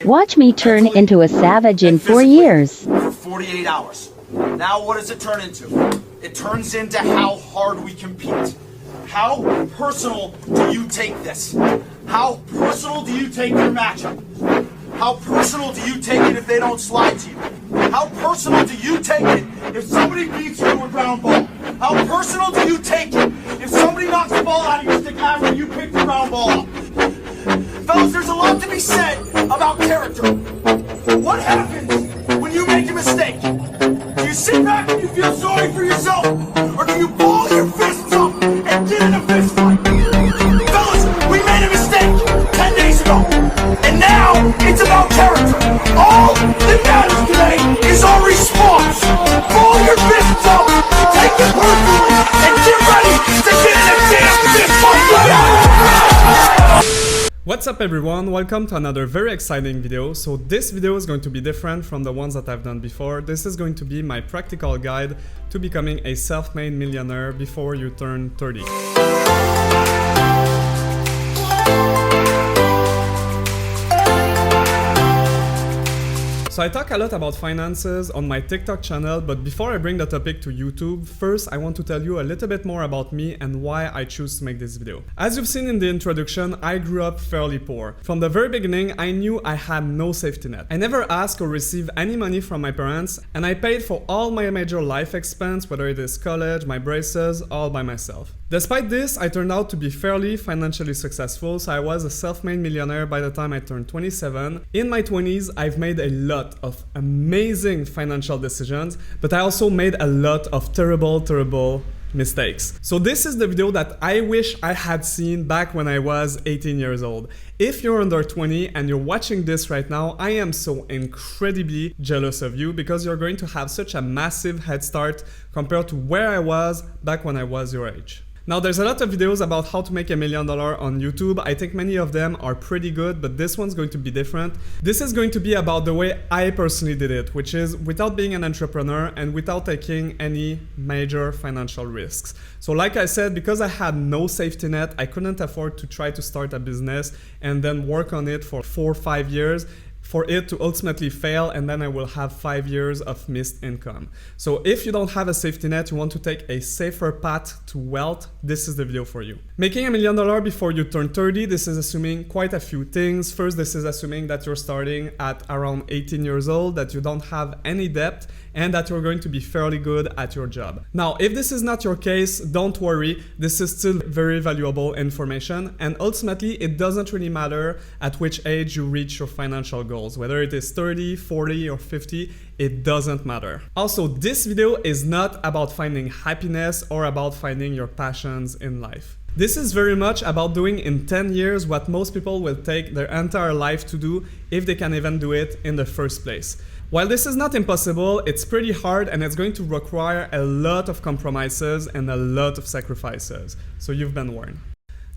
Watch me turn into a savage in 4 years. For 48 hours. Now what does it turn into? It turns into how hard we compete. How personal do you take this? How personal do you take your matchup? How personal do you take it if they don't slide to you? How personal do you take it if somebody beats you with ground ball? How personal do you take it if somebody knocks the ball out of your stick after you pick the ground ball up? Fellas, there's a lot to be said about character. What happens when you make a mistake? Do you sit back and you feel sorry for yourself? Or do you ball your fists up and get in a fist fight? Fellas, we made a mistake 10 days ago. And now it's about character. All that matters today is our response. Ball your fists up, take it personally, and get ready to get in a damn fist fight. What's up everyone, welcome to another very exciting video. So this video is going to be different from the ones that I've done before. This is going to be my practical guide to becoming a self-made millionaire before you turn 30. So I talk a lot about finances on my TikTok channel, but before I bring the topic to YouTube, first I want to tell you a little bit more about me and why I choose to make this video. As you've seen in the introduction, I grew up fairly poor. From the very beginning, I knew I had no safety net. I never asked or received any money from my parents, and I paid for all my major life expense, whether it is college, my braces, all by myself. Despite this, I turned out to be fairly financially successful, so I was a self-made millionaire by the time I turned 27. In my 20s, I've made a lot of amazing financial decisions, but I also made a lot of terrible mistakes. So this is the video that I wish I had seen back when I was 18 years old. If you're under 20 and you're watching this right now, I am so incredibly jealous of you because you're going to have such a massive head start compared to where I was back when I was your age. Now, there's a lot of videos about how to make $1 million on YouTube. I think many of them are pretty good, but this one's going to be different. This is going to be about the way I personally did it, which is without being an entrepreneur and without taking any major financial risks. So like I said, because I had no safety net, I couldn't afford to try to start a business and then work on it for 4 or 5 years for it to ultimately fail, and then I will have 5 years of missed income. So if you don't have a safety net, you want to take a safer path to wealth, this is the video for you. Making $1 million before you turn 30, this is assuming quite a few things. First, this is assuming that you're starting at around 18 years old, that you don't have any debt, and that you're going to be fairly good at your job. Now, if this is not your case, don't worry, this is still very valuable information, and ultimately it doesn't really matter at which age you reach your financial goals, whether it is 30, 40, or 50, it doesn't matter. Also, this video is not about finding happiness or about finding your passions in life. This is very much about doing in 10 years what most people will take their entire life to do if they can even do it in the first place. While this is not impossible, it's pretty hard and it's going to require a lot of compromises and a lot of sacrifices. So you've been warned.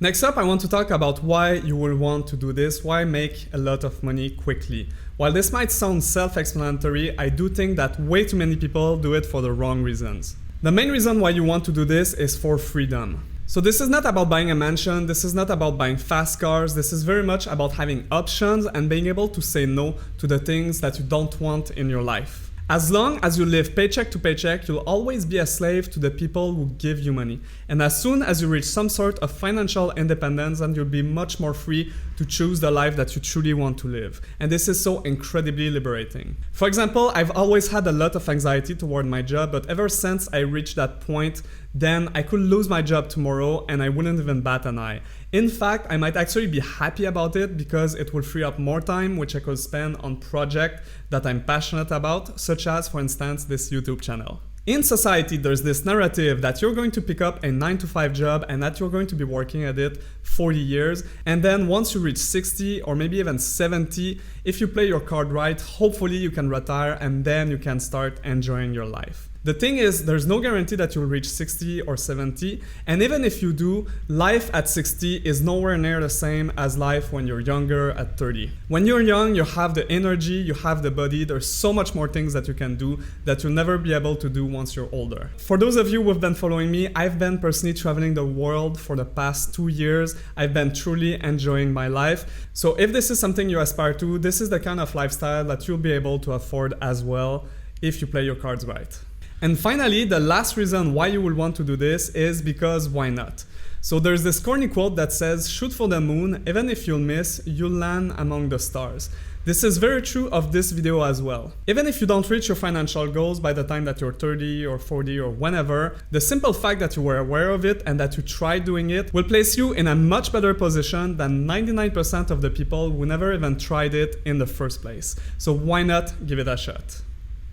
Next up, I want to talk about why you will want to do this, why make a lot of money quickly. While this might sound self-explanatory, I do think that way too many people do it for the wrong reasons. The main reason why you want to do this is for freedom. So this is not about buying a mansion, this is not about buying fast cars, this is very much about having options and being able to say no to the things that you don't want in your life. As long as you live paycheck to paycheck, you'll always be a slave to the people who give you money. And as soon as you reach some sort of financial independence, then you'll be much more free to choose the life that you truly want to live. And this is so incredibly liberating. For example, I've always had a lot of anxiety toward my job, but ever since I reached that point, then I could lose my job tomorrow and I wouldn't even bat an eye. In fact, I might actually be happy about it because it will free up more time which I could spend on projects that I'm passionate about, such as, for instance, this YouTube channel. In society, there's this narrative that you're going to pick up a 9-to-5 job and that you're going to be working at it 40 years. And then once you reach 60 or maybe even 70, if you play your card right, hopefully you can retire and then you can start enjoying your life. The thing is, there's no guarantee that you'll reach 60 or 70, and even if you do, life at 60 is nowhere near the same as life when you're younger at 30. When you're young, you have the energy, you have the body, there's so much more things that you can do that you'll never be able to do once you're older. For those of you who've been following me, I've been personally traveling the world for the past 2 years. I've been truly enjoying my life. So if this is something you aspire to, this is the kind of lifestyle that you'll be able to afford as well if you play your cards right. And finally, the last reason why you will want to do this is because why not? So there's this corny quote that says, shoot for the moon, even if you'll miss, you'll land among the stars. This is very true of this video as well. Even if you don't reach your financial goals by the time that you're 30 or 40 or whenever, the simple fact that you were aware of it and that you tried doing it will place you in a much better position than 99% of the people who never even tried it in the first place. So why not give it a shot?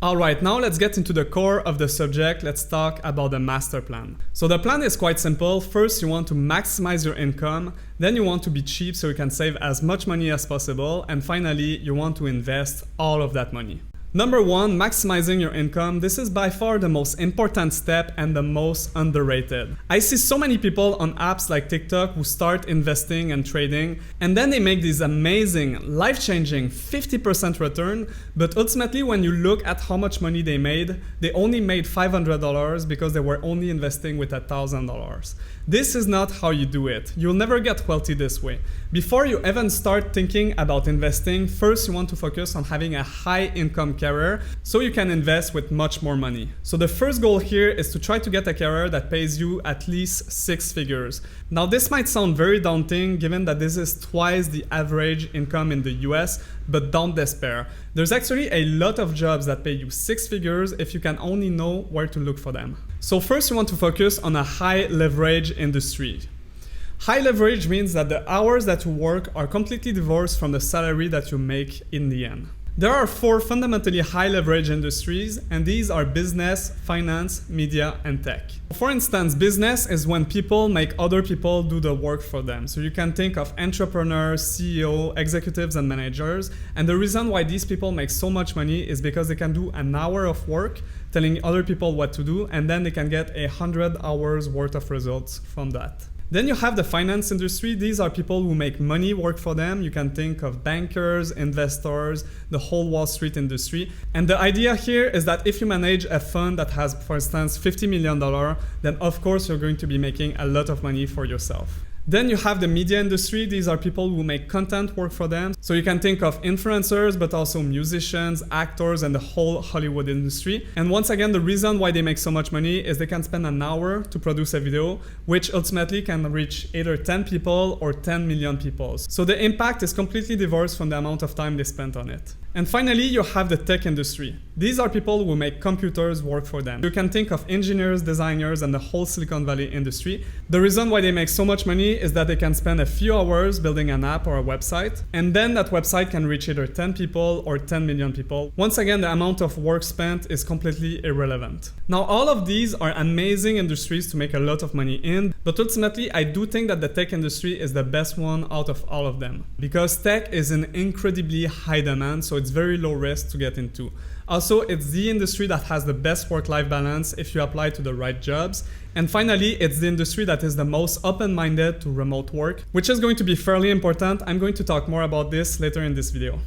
Alright, now let's get into the core of the subject. Let's talk about the master plan. So the plan is quite simple. First, you want to maximize your income. Then you want to be cheap so you can save as much money as possible. And finally, you want to invest all of that money. Number one, maximizing your income. This is by far the most important step and the most underrated. I see so many people on apps like TikTok who start investing and trading, and then they make these amazing, life-changing 50% return, but ultimately when you look at how much money they made, they only made $500 because they were only investing with $1,000. This is not how you do it. You'll never get wealthy this way. Before you even start thinking about investing, first you want to focus on having a high income career so you can invest with much more money. So the first goal here is to try to get a career that pays you at least 6 figures. Now this might sound very daunting given that this is twice the average income in the US, but don't despair. There's actually a lot of jobs that pay you 6 figures if you can only know where to look for them. So first you want to focus on a high leverage industry. High leverage means that the hours that you work are completely divorced from the salary that you make in the end. There are 4 fundamentally high leverage industries, and these are business, finance, media, and tech. For instance, business is when people make other people do the work for them. So you can think of entrepreneurs, CEO, executives, and managers. And the reason why these people make so much money is because they can do an hour of work telling other people what to do, and then they can get 100 hours worth of results from that. Then you have the finance industry. These are people who make money work for them. You can think of bankers, investors, the whole Wall Street industry. And the idea here is that if you manage a fund that has, for instance, $50 million, then of course you're going to be making a lot of money for yourself. Then you have the media industry. These are people who make content work for them. So you can think of influencers, but also musicians, actors, and the whole Hollywood industry. And once again, the reason why they make so much money is they can spend an hour to produce a video, which ultimately can reach either 10 people or 10 million people. So the impact is completely divorced from the amount of time they spent on it. And finally, you have the tech industry. These are people who make computers work for them. You can think of engineers, designers, and the whole Silicon Valley industry. The reason why they make so much money is that they can spend a few hours building an app or a website, and then that website can reach either 10 people or 10 million people. Once again, the amount of work spent is completely irrelevant. Now, all of these are amazing industries to make a lot of money in, but ultimately, I do think that the tech industry is the best one out of all of them, because tech is in incredibly high demand, so it's very low risk to get into. Also, it's the industry that has the best work-life balance if you apply to the right jobs. And finally, it's the industry that is the most open-minded to remote work, which is going to be fairly important. I'm going to talk more about this later in this video.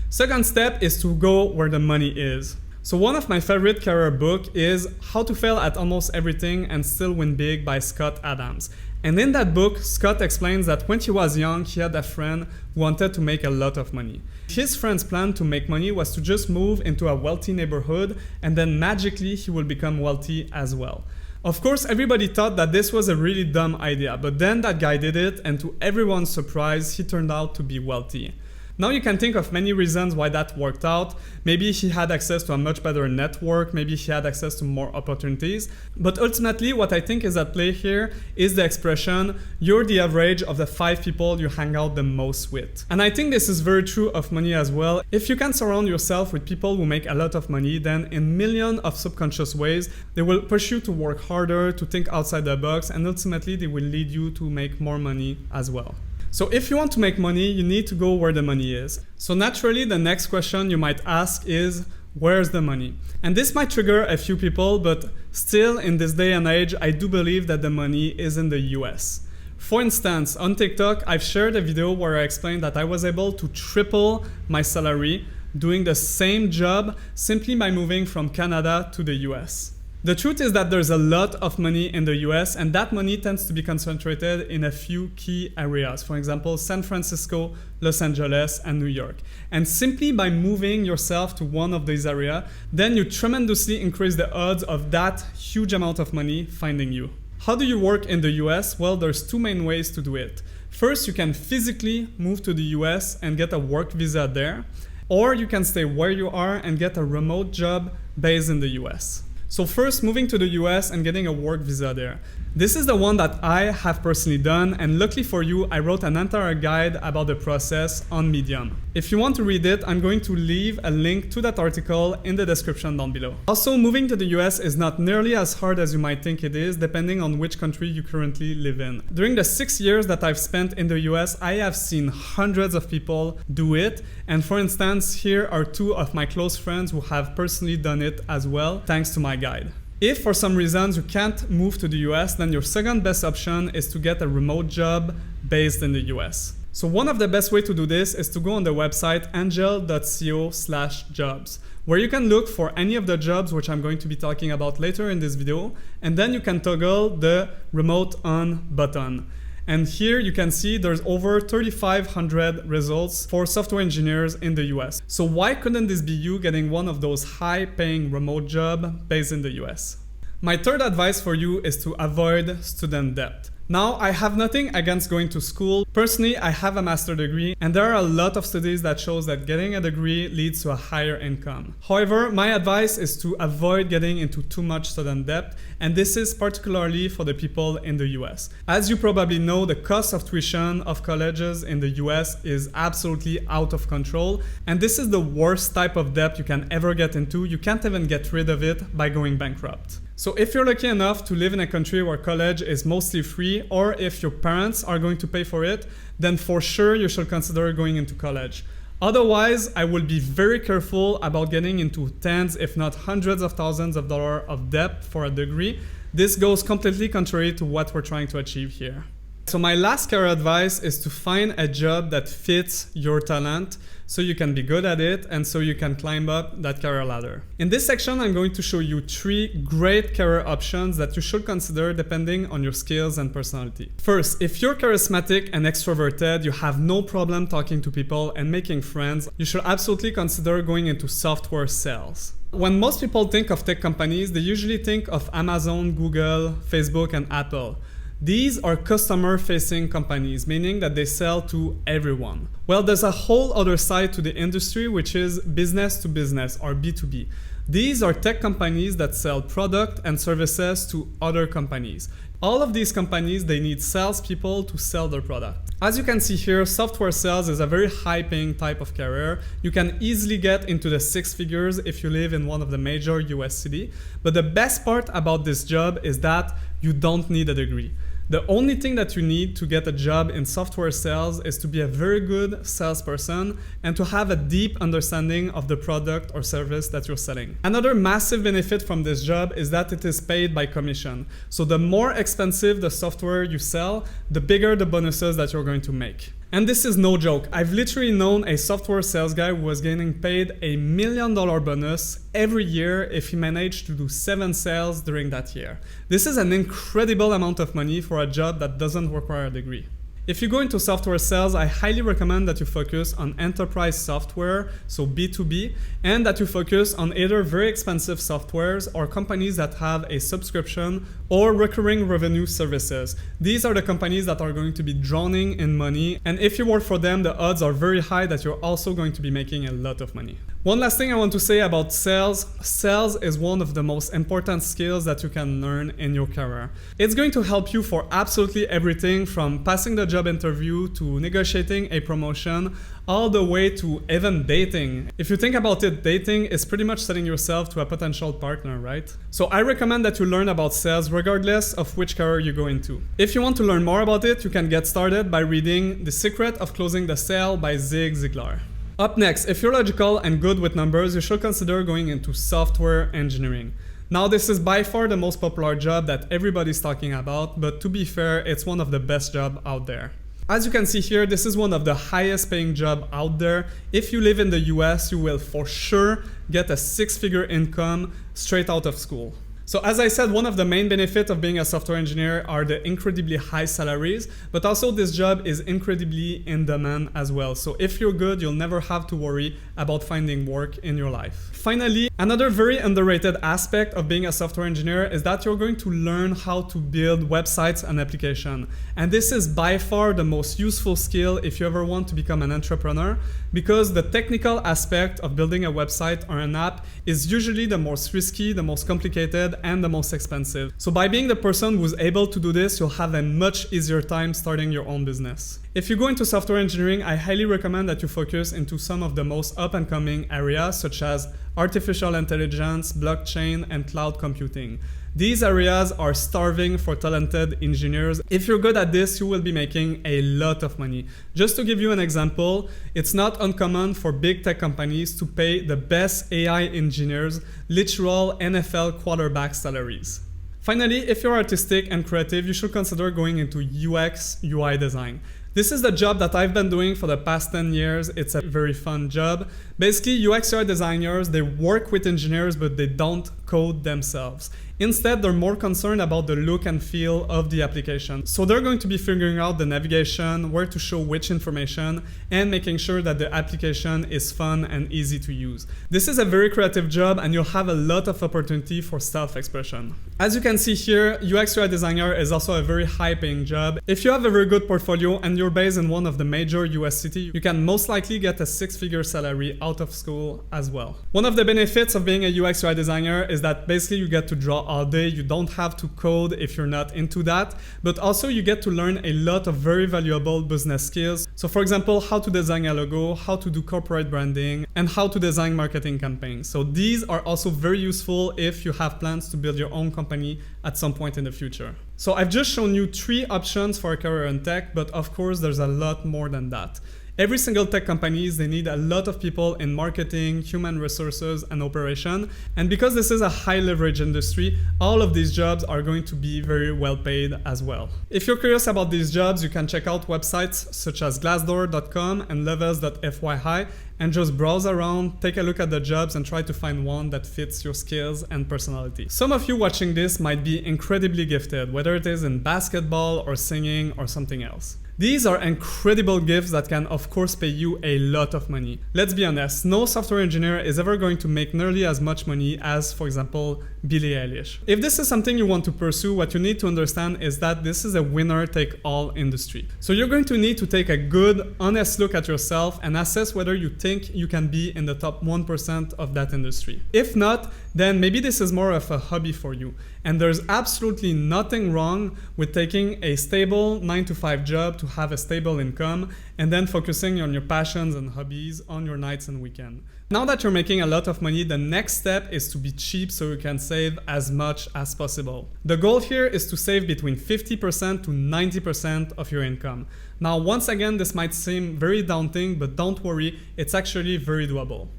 Second step is to go where the money is. So one of my favorite career books is How to Fail at Almost Everything and Still Win Big by Scott Adams. And in that book, Scott explains that when he was young, he had a friend who wanted to make a lot of money. His friend's plan to make money was to just move into a wealthy neighborhood, and then magically he will become wealthy as well. Of course, everybody thought that this was a really dumb idea, but then that guy did it, and to everyone's surprise, he turned out to be wealthy. Now you can think of many reasons why that worked out. Maybe he had access to a much better network, maybe he had access to more opportunities. But ultimately, what I think is at play here is the expression, you're the average of the 5 people you hang out the most with. And I think this is very true of money as well. If you can surround yourself with people who make a lot of money, then in millions of subconscious ways, they will push you to work harder, to think outside the box, and ultimately they will lead you to make more money as well. So if you want to make money, you need to go where the money is. So naturally, the next question you might ask is, Where's the money? And this might trigger a few people, but still in this day and age, I do believe that the money is in the US. For instance, on TikTok, I've shared a video where I explained that I was able to triple my salary doing the same job simply by moving from Canada to the US. The truth is that there's a lot of money in the US, and that money tends to be concentrated in a few key areas. For example, San Francisco, Los Angeles, and New York. And simply by moving yourself to one of these areas, then you tremendously increase the odds of that huge amount of money finding you. How do you work in the US? Well, there's two main ways to do it. First, you can physically move to the US and get a work visa there, or you can stay where you are and get a remote job based in the US. So first, moving to the US and getting a work visa there. This is the one that I have personally done, and luckily for you, I wrote an entire guide about the process on Medium. If you want to read it, I'm going to leave a link to that article in the description down below. Also, moving to the US is not nearly as hard as you might think it is, depending on which country you currently live in. During the 6 years that I've spent in the US, I have seen hundreds of people do it, and for instance, here are two of my close friends who have personally done it as well, thanks to my guide. If for some reasons you can't move to the US, then your second best option is to get a remote job based in the US. So one of the best ways to do this is to go on the website angel.co/jobs, where you can look for any of the jobs which I'm going to be talking about later in this video, and then you can toggle the remote on button. And here you can see there's over 3,500 results for software engineers in the US. So why couldn't this be you getting one of those high-paying remote jobs based in the US? My third advice for you is to avoid student debt. Now, I have nothing against going to school. Personally, I have a master's degree, and there are a lot of studies that shows that getting a degree leads to a higher income. However, my advice is to avoid getting into too much student debt, and this is particularly for the people in the US. As you probably know, the cost of tuition of colleges in the US is absolutely out of control, and this is the worst type of debt you can ever get into. You can't even get rid of it by going bankrupt. So if you're lucky enough to live in a country where college is mostly free, or if your parents are going to pay for it, then for sure you should consider going into college. Otherwise, I will be very careful about getting into tens, if not hundreds of thousands of dollars of debt for a degree. This goes completely contrary to what we're trying to achieve here. So my last career advice is to find a job that fits your talent so you can be good at it and so you can climb up that career ladder. In this section, I'm going to show you 3 great career options that you should consider depending on your skills and personality. First, if you're charismatic and extroverted, you have no problem talking to people and making friends, you should absolutely consider going into software sales. When most people think of tech companies, they usually think of Amazon, Google, Facebook, and Apple. These are customer-facing companies, meaning that they sell to everyone. Well, there's a whole other side to the industry, which is business to business, or B2B. These are tech companies that sell product and services to other companies. All of these companies, they need salespeople to sell their product. As you can see here, software sales is a very high-paying type of career. You can easily get into the 6 figures if you live in one of the major US cities. But the best part about this job is that you don't need a degree. The only thing that you need to get a job in software sales is to be a very good salesperson and to have a deep understanding of the product or service that you're selling. Another massive benefit from this job is that it is paid by commission. So the more expensive the software you sell, the bigger the bonuses that you're going to make. And this is no joke. I've literally known a software sales guy who was getting paid $1 million bonus every year if he managed to do 7 sales during that year. This is an incredible amount of money for a job that doesn't require a degree. If you go into software sales, I highly recommend that you focus on enterprise software, so B2B, and that you focus on either very expensive softwares or companies that have a subscription or recurring revenue services. These are the companies that are going to be drowning in money, and if you work for them, the odds are very high that you're also going to be making a lot of money. One last thing I want to say about sales. Sales is one of the most important skills that you can learn in your career. It's going to help you for absolutely everything from passing the job interview to negotiating a promotion, all the way to even dating. If you think about it, dating is pretty much setting yourself to a potential partner, right? So I recommend that you learn about sales regardless of which career you go into. If you want to learn more about it, you can get started by reading The Secret of Closing the Sale by Zig Ziglar. Up next, if you're logical and good with numbers, you should consider going into software engineering. Now, this is by far the most popular job that everybody's talking about, but to be fair, it's one of the best jobs out there. As you can see here, this is one of the highest paying jobs out there. If you live in the US, you will for sure get a six-figure income straight out of school. So as I said, one of the main benefits of being a software engineer are the incredibly high salaries, but also this job is incredibly in demand as well. So if you're good, you'll never have to worry about finding work in your life. Finally, another very underrated aspect of being a software engineer is that you're going to learn how to build websites and applications. And this is by far the most useful skill if you ever want to become an entrepreneur, because the technical aspect of building a website or an app is usually the most risky, the most complicated, and the most expensive. So by being the person who's able to do this, you'll have a much easier time starting your own business. If you go into software engineering, I highly recommend that you focus into some of the most up-and-coming areas such as artificial intelligence, blockchain, and cloud computing. These areas are starving for talented engineers. If you're good at this, you will be making a lot of money. Just to give you an example, it's not uncommon for big tech companies to pay the best AI engineers literal NFL quarterback salaries. Finally, if you're artistic and creative, you should consider going into UX, UI design. This is the job that I've been doing for the past 10 years. It's a very fun job. Basically, UX UI designers, they work with engineers, but they don't code themselves. Instead, they're more concerned about the look and feel of the application. So they're going to be figuring out the navigation, where to show which information, and making sure that the application is fun and easy to use. This is a very creative job, and you'll have a lot of opportunity for self-expression. As you can see here, UX UI designer is also a very high-paying job. If you have a very good portfolio and you're based in one of the major US cities, you can most likely get a six-figure salary out of school as well. One of the benefits of being a UX UI designer is that basically you get to draw all day. You don't have to code if you're not into that, but also you get to learn a lot of very valuable business skills. So for example, how to design a logo, how to do corporate branding, and how to design marketing campaigns. So these are also very useful if you have plans to build your own company at some point in the future. So I've just shown you 3 options for a career in tech, but of course there's a lot more than that. Every single tech companies, they need a lot of people in marketing, human resources, and operation. And because this is a high leverage industry, all of these jobs are going to be very well paid as well. If you're curious about these jobs, you can check out websites such as glassdoor.com and levels.fyi and just browse around, take a look at the jobs and try to find one that fits your skills and personality. Some of you watching this might be incredibly gifted, whether it is in basketball or singing or something else. These are incredible gifts that can of course pay you a lot of money. Let's be honest, no software engineer is ever going to make nearly as much money as, for example, Billie Eilish. If this is something you want to pursue, what you need to understand is that this is a winner-take-all industry. So you're going to need to take a good, honest look at yourself and assess whether you think you can be in the top 1% of that industry. If not, then maybe this is more of a hobby for you. And there's absolutely nothing wrong with taking a stable 9-to-5 job to have a stable income and then focusing on your passions and hobbies on your nights and weekends. Now that you're making a lot of money, the next step is to be cheap so you can save as much as possible. The goal here is to save between 50% to 90% of your income. Now, once again, this might seem very daunting, but don't worry, it's actually very doable.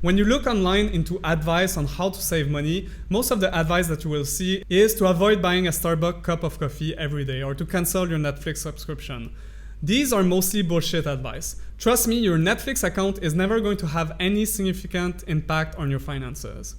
When you look online into advice on how to save money, most of the advice that you will see is to avoid buying a Starbucks cup of coffee every day or to cancel your Netflix subscription. These are mostly bullshit advice. Trust me, your Netflix account is never going to have any significant impact on your finances.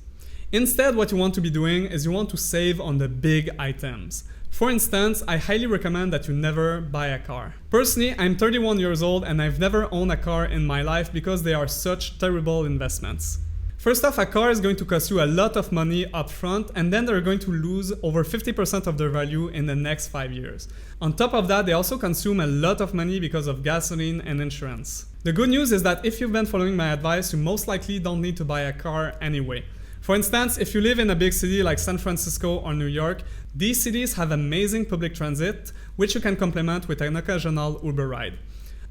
Instead, what you want to be doing is you want to save on the big items. For instance, I highly recommend that you never buy a car. Personally, I'm 31 years old and I've never owned a car in my life because they are such terrible investments. First off, a car is going to cost you a lot of money up front and then they're going to lose over 50% of their value in the next 5 years. On top of that, they also consume a lot of money because of gasoline and insurance. The good news is that if you've been following my advice, you most likely don't need to buy a car anyway. For instance, if you live in a big city like San Francisco or New York, these cities have amazing public transit, which you can complement with an occasional Uber ride.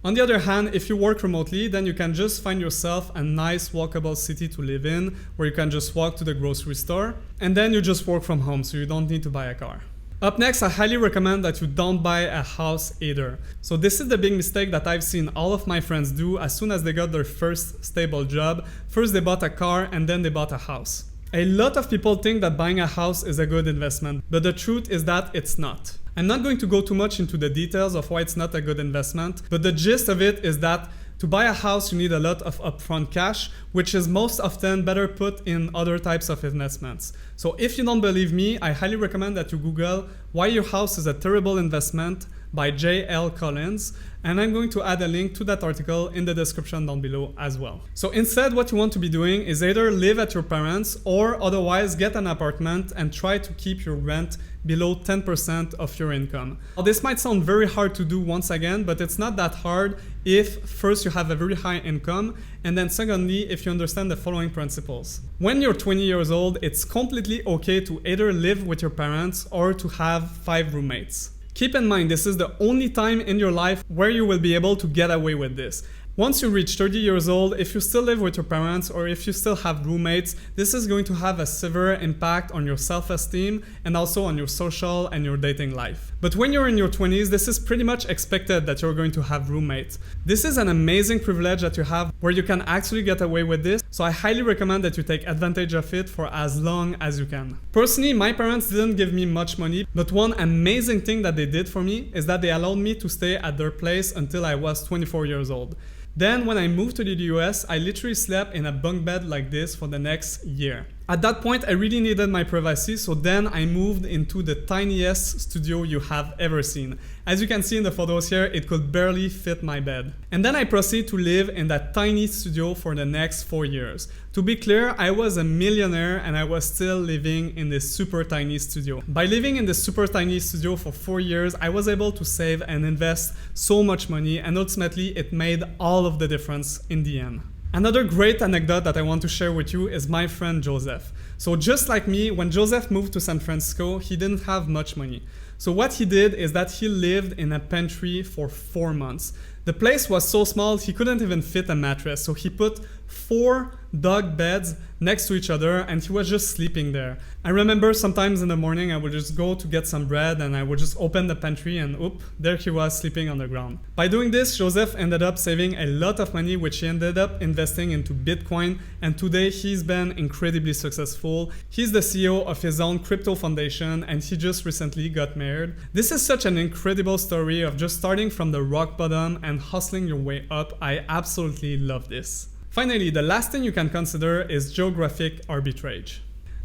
On the other hand, if you work remotely, then you can just find yourself a nice walkable city to live in, where you can just walk to the grocery store, and then you just work from home, so you don't need to buy a car. Up next, I highly recommend that you don't buy a house either. So this is the big mistake that I've seen all of my friends do as soon as they got their first stable job. First they bought a car and then they bought a house. A lot of people think that buying a house is a good investment, but the truth is that it's not. I'm not going to go too much into the details of why it's not a good investment, but the gist of it is that to buy a house, you need a lot of upfront cash, which is most often better put in other types of investments. So if you don't believe me, I highly recommend that you Google Why Your House is a Terrible Investment by J.L. Collins, and I'm going to add a link to that article in the description down below as well. So instead, what you want to be doing is either live at your parents or otherwise get an apartment and try to keep your rent below 10% of your income. Now, this might sound very hard to do once again, but it's not that hard if first you have a very high income, and then secondly, if you understand the following principles. When you're 20 years old, it's completely okay to either live with your parents or to have 5 roommates. Keep in mind, this is the only time in your life where you will be able to get away with this. Once you reach 30 years old, if you still live with your parents or if you still have roommates, this is going to have a severe impact on your self-esteem and also on your social and your dating life. But when you're in your 20s, this is pretty much expected that you're going to have roommates. This is an amazing privilege that you have where you can actually get away with this, so I highly recommend that you take advantage of it for as long as you can. Personally, my parents didn't give me much money, but one amazing thing that they did for me is that they allowed me to stay at their place until I was 24 years old. Then when I moved to the US, I literally slept in a bunk bed like this for the next year. At that point, I really needed my privacy, so then I moved into the tiniest studio you have ever seen. As you can see in the photos here, it could barely fit my bed. And then I proceeded to live in that tiny studio for the next 4 years. To be clear, I was a millionaire and I was still living in this super tiny studio. By living in this super tiny studio for 4 years, I was able to save and invest so much money, and ultimately it made all of the difference in the end. Another great anecdote that I want to share with you is my friend Joseph. So just like me, when Joseph moved to San Francisco, he didn't have much money. So what he did is that he lived in a pantry for 4 months. The place was so small he couldn't even fit a mattress, so he put 4 dog beds next to each other and he was just sleeping there. I remember sometimes in the morning I would just go to get some bread and I would just open the pantry and oop, there he was sleeping on the ground. By doing this, Joseph ended up saving a lot of money, which he ended up investing into Bitcoin, and today he's been incredibly successful. He's the CEO of his own crypto foundation and he just recently got married. This is such an incredible story of just starting from the rock bottom and hustling your way up. I absolutely love this. Finally, the last thing you can consider is geographic arbitrage.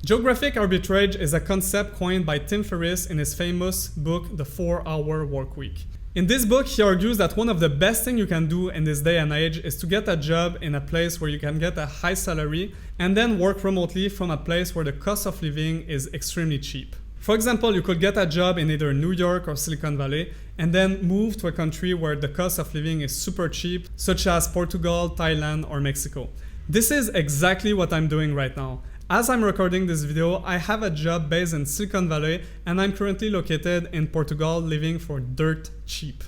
Geographic arbitrage is a concept coined by Tim Ferriss in his famous book, The 4-Hour Workweek. In this book, he argues that one of the best things you can do in this day and age is to get a job in a place where you can get a high salary and then work remotely from a place where the cost of living is extremely cheap. For example, you could get a job in either New York or Silicon Valley and then move to a country where the cost of living is super cheap, such as Portugal, Thailand, or Mexico. This is exactly what I'm doing right now. As I'm recording this video, I have a job based in Silicon Valley and I'm currently located in Portugal living for dirt cheap.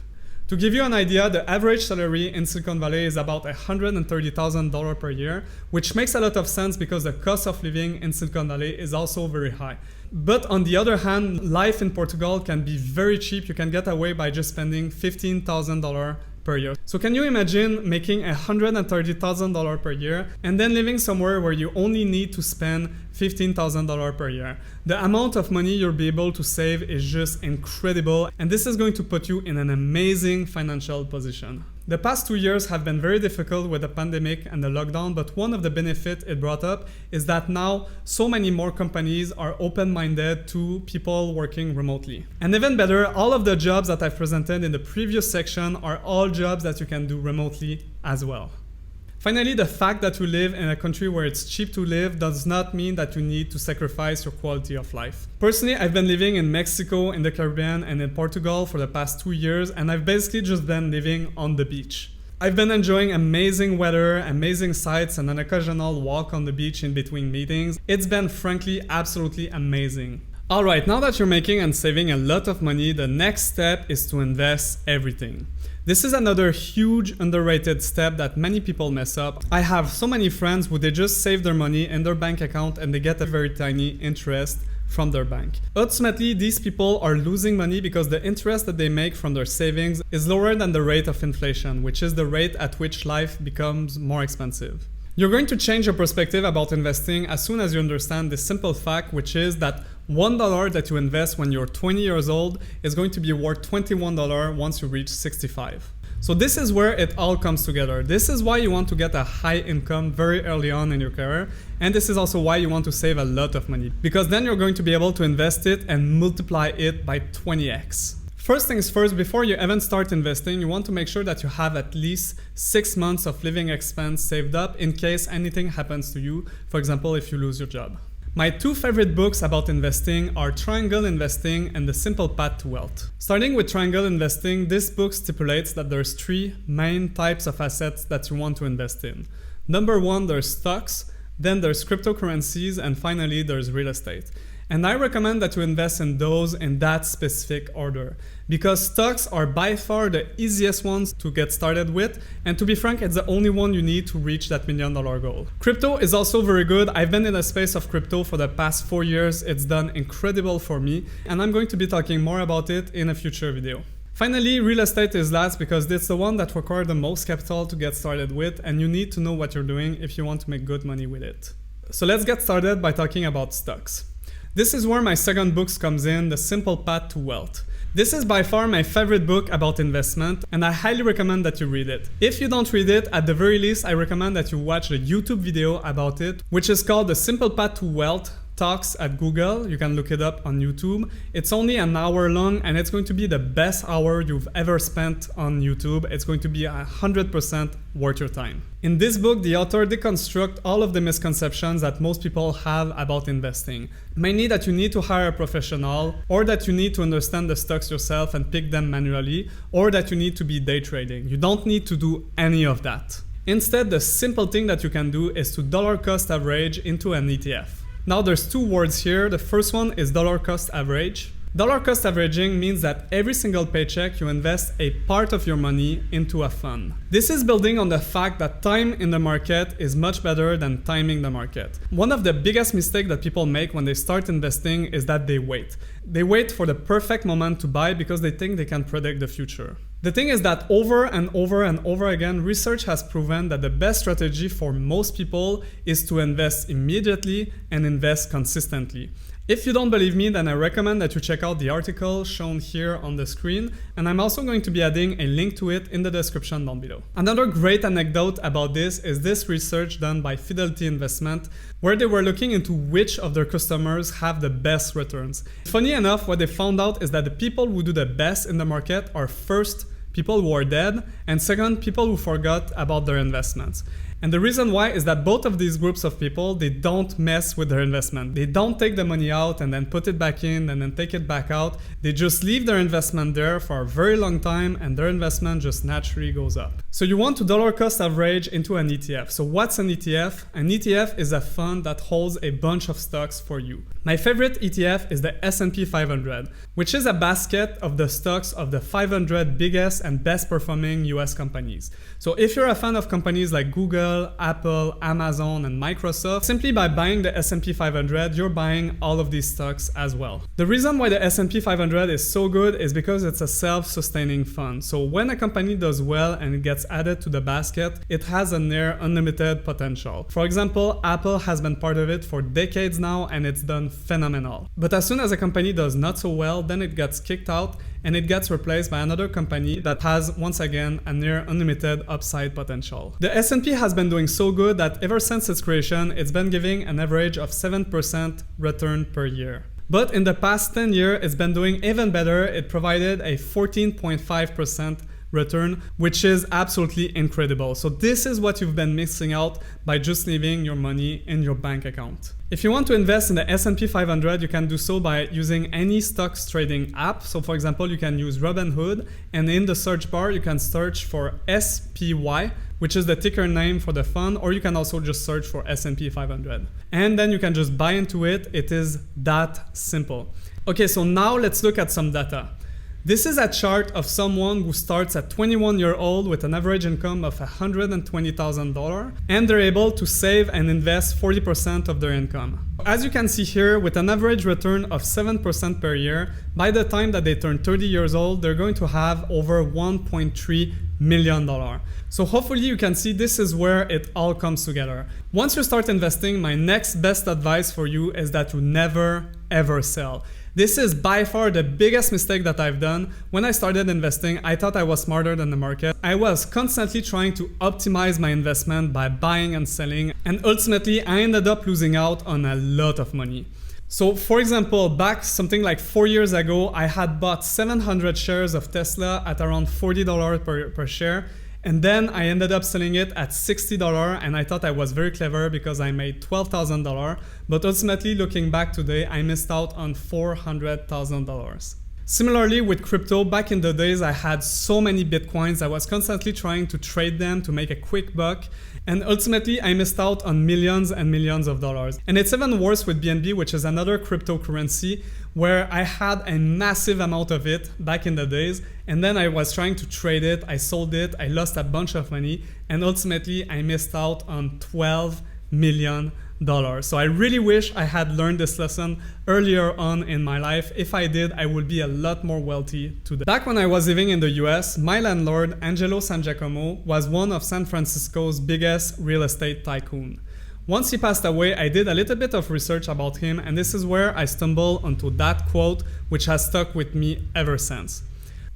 To give you an idea, the average salary in Silicon Valley is about $130,000 per year, which makes a lot of sense because the cost of living in Silicon Valley is also very high. But on the other hand, life in Portugal can be very cheap. You can get away by just spending $15,000 per year. So can you imagine making $130,000 per year and then living somewhere where you only need to spend $15,000 per year? The amount of money you'll be able to save is just incredible, and this is going to put you in an amazing financial position. The past 2 years have been very difficult with the pandemic and the lockdown, but one of the benefits it brought up is that now so many more companies are open-minded to people working remotely. And even better, all of the jobs that I've presented in the previous section are all jobs that you can do remotely as well. Finally, the fact that you live in a country where it's cheap to live does not mean that you need to sacrifice your quality of life. Personally, I've been living in Mexico, in the Caribbean, and in Portugal for the past 2 years, and I've basically just been living on the beach. I've been enjoying amazing weather, amazing sights, and an occasional walk on the beach in between meetings. It's been frankly absolutely amazing. Alright, now that you're making and saving a lot of money, the next step is to invest everything. This is another huge underrated step that many people mess up. I have so many friends who they just save their money in their bank account and they get a very tiny interest from their bank. Ultimately, these people are losing money because the interest that they make from their savings is lower than the rate of inflation, which is the rate at which life becomes more expensive. You're going to change your perspective about investing as soon as you understand this simple fact, which is that $1 that you invest when you're 20 years old is going to be worth $21 once you reach 65. So this is where it all comes together. This is why you want to get a high income very early on in your career. And this is also why you want to save a lot of money, because then you're going to be able to invest it and multiply it by 20x. First things first, before you even start investing, you want to make sure that you have at least 6 months of living expense saved up in case anything happens to you, for example, if you lose your job. My two favorite books about investing are Triangle Investing and The Simple Path to Wealth. Starting with Triangle Investing, this book stipulates that there's 3 main types of assets that you want to invest in. Number 1, there's stocks, then there's cryptocurrencies, and finally there's real estate. And I recommend that you invest in those in that specific order, because stocks are by far the easiest ones to get started with, and to be frank, it's the only one you need to reach that $1 million goal. Crypto is also very good. I've been in the space of crypto for the past 4 years. It's done incredible for me, and I'm going to be talking more about it in a future video. Finally, real estate is last because it's the one that requires the most capital to get started with, and you need to know what you're doing if you want to make good money with it. So let's get started by talking about stocks. This is where my second book comes in, The Simple Path to Wealth. This is by far my favorite book about investment, and I highly recommend that you read it. If you don't read it, at the very least, I recommend that you watch a YouTube video about it, which is called The Simple Path to Wealth Talks at Google. You can look it up on YouTube. It's only an hour long, and it's going to be the best hour you've ever spent on YouTube. It's going to be 100% worth your time. In this book, the author deconstructs all of the misconceptions that most people have about investing. Mainly that you need to hire a professional, or that you need to understand the stocks yourself and pick them manually, or that you need to be day trading. You don't need to do any of that. Instead, the simple thing that you can do is to dollar cost average into an ETF. Now there's 2 words here. The first one is dollar cost average. Dollar cost averaging means that every single paycheck you invest a part of your money into a fund. This is building on the fact that time in the market is much better than timing the market. One of the biggest mistakes that people make when they start investing is that they wait. They wait for the perfect moment to buy because they think they can predict the future. The thing is that over and over and over again, research has proven that the best strategy for most people is to invest immediately and invest consistently. If you don't believe me, then I recommend that you check out the article shown here on the screen, and I'm also going to be adding a link to it in the description down below. Another great anecdote about this is this research done by Fidelity Investment, where they were looking into which of their customers have the best returns. Funny enough, what they found out is that the people who do the best in the market are first people who are dead, and second, people who forgot about their investments. And the reason why is that both of these groups of people, they don't mess with their investment. They don't take the money out and then put it back in and then take it back out. They just leave their investment there for a very long time, and their investment just naturally goes up. So you want to dollar cost average into an ETF. So what's an ETF? An ETF is a fund that holds a bunch of stocks for you. My favorite ETF is the S&P 500, which is a basket of the stocks of the 500 biggest and best performing US companies. So if you're a fan of companies like Google, Apple, Amazon, and Microsoft, simply by buying the S&P 500, you're buying all of these stocks as well. The reason why the S&P 500 is so good is because it's a self-sustaining fund. So when a company does well and it gets added to the basket, it has a near unlimited potential. For example, Apple has been part of it for decades now, and it's done phenomenal. But as soon as a company does not so well, then it gets kicked out and it gets replaced by another company that has, once again, a near unlimited upside potential. The S&P has been doing so good that ever since its creation, it's been giving an average of 7% return per year. But in the past 10 years, it's been doing even better. It provided a 14.5% return, which is absolutely incredible. So this is what you've been missing out by just leaving your money in your bank account. If you want to invest in the S&P 500, you can do so by using any stocks trading app. So for example, you can use Robinhood, and in the search bar, you can search for SPY, which is the ticker name for the fund, or you can also just search for S&P 500. And then you can just buy into it. It is that simple. Okay, so now let's look at some data. This is a chart of someone who starts at 21 years old with an average income of $120,000, and they're able to save and invest 40% of their income. as you can see here, with an average return of 7% per year, by the time that they turn 30 years old, they're going to have over $1.3 million. So hopefully you can see this is where it all comes together. Once you start investing, my next best advice for you is that you never ever sell. This is by far the biggest mistake that I've done. When I started investing, I thought I was smarter than the market. I was constantly trying to optimize my investment by buying and selling, and ultimately I ended up losing out on a lot of money. So for example, back something like 4 years ago, I had bought 700 shares of Tesla at around $40 per share. And then I ended up selling it at $60, and I thought I was very clever because I made $12,000. But ultimately, looking back today, I missed out on $400,000. Similarly with crypto, back in the days I had so many Bitcoins, I was constantly trying to trade them to make a quick buck, and ultimately I missed out on millions and millions of dollars. And it's even worse with BNB, which is another cryptocurrency, where I had a massive amount of it back in the days, and then I was trying to trade it, I sold it, I lost a bunch of money, and ultimately I missed out on $12 million. So I really wish I had learned this lesson earlier on in my life. If I did, I would be a lot more wealthy today. Back when I was living in the US, my landlord, Angelo Sangiacomo, was one of San Francisco's biggest real estate tycoon. Once he passed away, I did a little bit of research about him, and this is where I stumbled onto that quote, which has stuck with me ever since.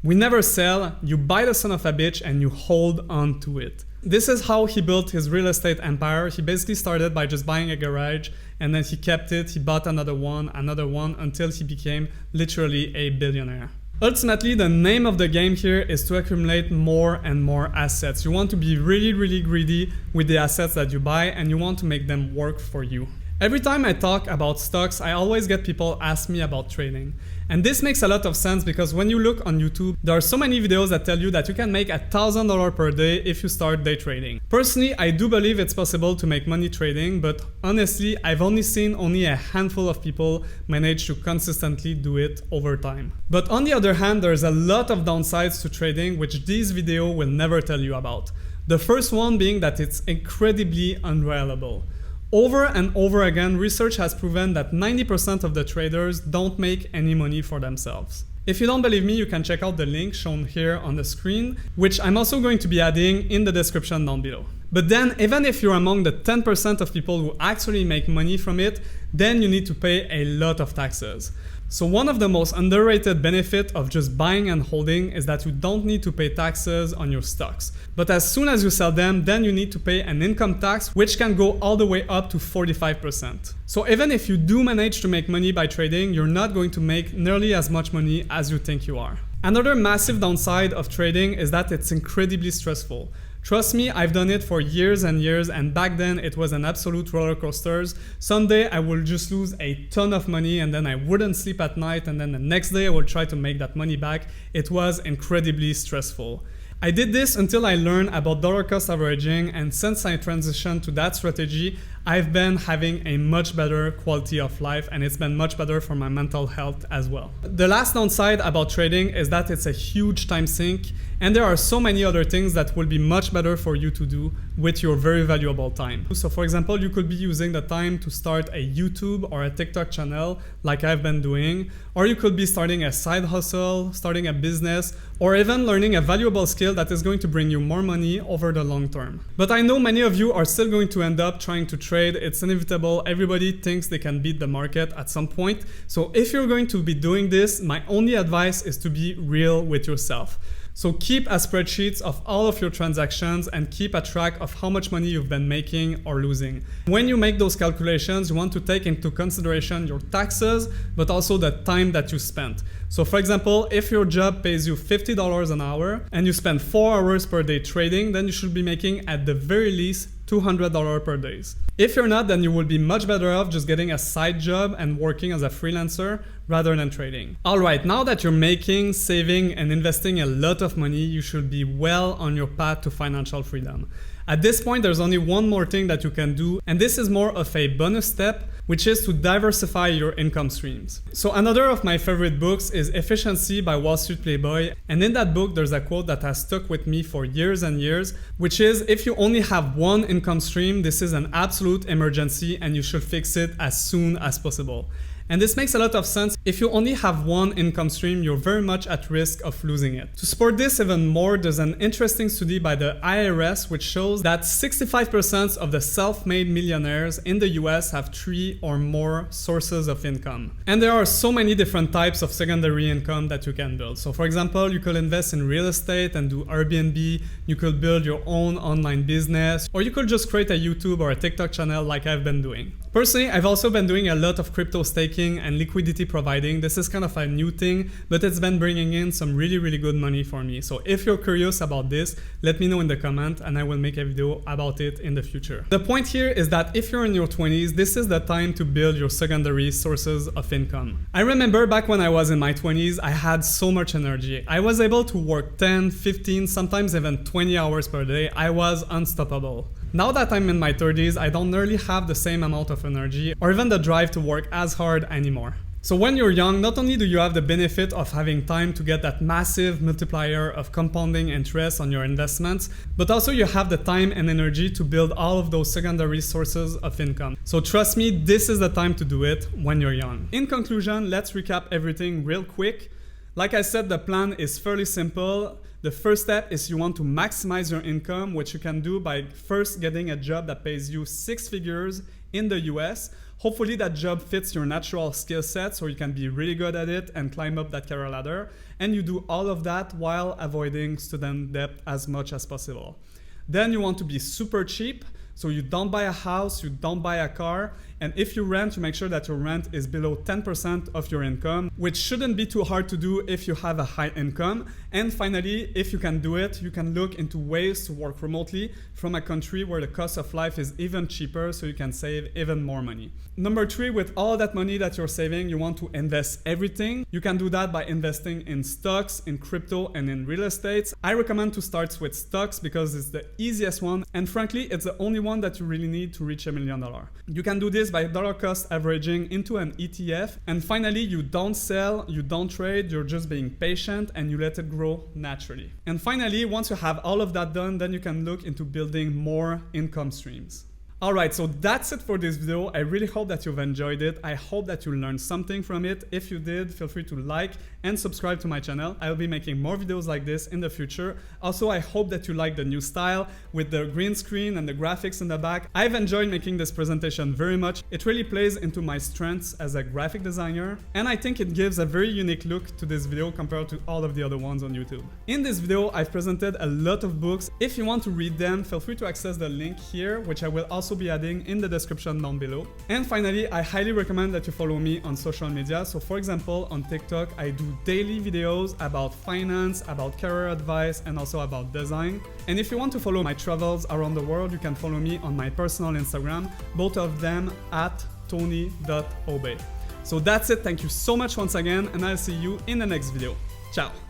We never sell, you buy the son of a bitch and you hold on to it. This is how he built his real estate empire. He basically started by just buying a garage, and then he kept it, he bought another one, until he became literally a billionaire. Ultimately, the name of the game here is to accumulate more and more assets. You want to be really, really greedy with the assets that you buy, and you want to make them work for you. Every time I talk about stocks, I always get people ask me about trading. And this makes a lot of sense because when you look on YouTube, there are so many videos that tell you that you can make $1,000 per day if you start day trading. Personally, I do believe it's possible to make money trading, but honestly, I've only seen a handful of people manage to consistently do it over time. But on the other hand, there's a lot of downsides to trading, which this video will never tell you about. The first one being that it's incredibly unreliable. Over and over again, research has proven that 90% of the traders don't make any money for themselves. If you don't believe me, you can check out the link shown here on the screen, which I'm also going to be adding in the description down below. But then, even if you're among the 10% of people who actually make money from it, then you need to pay a lot of taxes. So one of the most underrated benefits of just buying and holding is that you don't need to pay taxes on your stocks. But as soon as you sell them, then you need to pay an income tax, which can go all the way up to 45%. So even if you do manage to make money by trading, you're not going to make nearly as much money as you think you are. Another massive downside of trading is that it's incredibly stressful. Trust me, I've done it for years and years, and back then it was an absolute roller coaster. Someday I will just lose a ton of money, and then I wouldn't sleep at night, and then the next day I will try to make that money back. It was incredibly stressful. I did this until I learned about dollar cost averaging, and since I transitioned to that strategy, I've been having a much better quality of life, and it's been much better for my mental health as well. The last downside about trading is that it's a huge time sink, and there are so many other things that will be much better for you to do with your very valuable time. So for example, you could be using the time to start a YouTube or a TikTok channel like I've been doing, or you could be starting a side hustle, starting a business, or even learning a valuable skill that is going to bring you more money over the long term. But I know many of you are still going to end up trying to trade. It's inevitable. Everybody thinks they can beat the market at some point. So if you're going to be doing this, my only advice is to be real with yourself. So keep a spreadsheet of all of your transactions and keep a track of how much money you've been making or losing. When you make those calculations, you want to take into consideration your taxes, but also the time that you spent. So for example, if your job pays you $50 an hour and you spend 4 hours per day trading, then you should be making at the very least $200 per day. If you're not, then you will be much better off just getting a side job and working as a freelancer rather than trading. Alright, now that you're making, saving, and investing a lot of money, you should be well on your path to financial freedom. At this point, there's only one more thing that you can do, and this is more of a bonus step, which is to diversify your income streams. So another of my favorite books is Efficiency by Wall Street Playboy, and in that book there's a quote that has stuck with me for years and years, which is, if you only have one income stream, this is an absolute emergency and you should fix it as soon as possible. And this makes a lot of sense. If you only have one income stream, you're very much at risk of losing it. To support this even more, there's an interesting study by the IRS which shows that 65% of the self-made millionaires in the US have 3 or more sources of income. And there are so many different types of secondary income that you can build. So for example, you could invest in real estate and do Airbnb, you could build your own online business, or you could just create a YouTube or a TikTok channel like I've been doing. Personally, I've also been doing a lot of crypto staking and liquidity providing. This is kind of a new thing, but it's been bringing in some really good money for me. So if you're curious about this, let me know in the comment and I will make a video about it in the future. The point here is that if you're in your 20s, this is the time to build your secondary sources of income. I remember back when I was in my 20s, I had so much energy. I was able to work 10, 15, sometimes even 20 hours per day. I was unstoppable. Now that I'm in my 30s, I don't nearly have the same amount of energy or even the drive to work as hard anymore. So when you're young, not only do you have the benefit of having time to get that massive multiplier of compounding interest on your investments, but also you have the time and energy to build all of those secondary sources of income. So trust me, this is the time to do it when you're young. In conclusion, let's recap everything real quick. Like I said, the plan is fairly simple. The first step is you want to maximize your income, which you can do by first getting a job that pays you 6 figures in the US. Hopefully that job fits your natural skill set so you can be really good at it and climb up that career ladder. And you do all of that while avoiding student debt as much as possible. Then you want to be super cheap. So you don't buy a house, you don't buy a car, and if you rent, you make sure that your rent is below 10% of your income, which shouldn't be too hard to do if you have a high income. And finally, if you can do it, you can look into ways to work remotely from a country where the cost of life is even cheaper, so you can save even more money. Number 3, with all that money that you're saving, you want to invest everything. You can do that by investing in stocks, in crypto, and in real estate. I recommend to start with stocks because it's the easiest one, and frankly, it's the only one that you really need to reach $1 million. You can do this by dollar cost averaging into an ETF. And finally, you don't sell, you don't trade, you're just being patient and you let it grow naturally. And finally, once you have all of that done, then you can look into building more income streams. Alright, so that's it for this video. I really hope that you've enjoyed it. I hope that you learned something from it. If you did, feel free to like and subscribe to my channel. I'll be making more videos like this in the future. Also, I hope that you like the new style with the green screen and the graphics in the back. I've enjoyed making this presentation very much. It really plays into my strengths as a graphic designer, and I think it gives a very unique look to this video compared to all of the other ones on YouTube. In this video, I've presented a lot of books. If you want to read them, feel free to access the link here, which I will also be adding in the description down below. And finally, I highly recommend that you follow me on social media. So for example, on TikTok, I do daily videos about finance, about career advice, and also about design. And if you want to follow my travels around the world, you can follow me on my personal Instagram, both of them at tony.obey. So that's it. Thank you so much once again, and I'll see you in the next video. Ciao.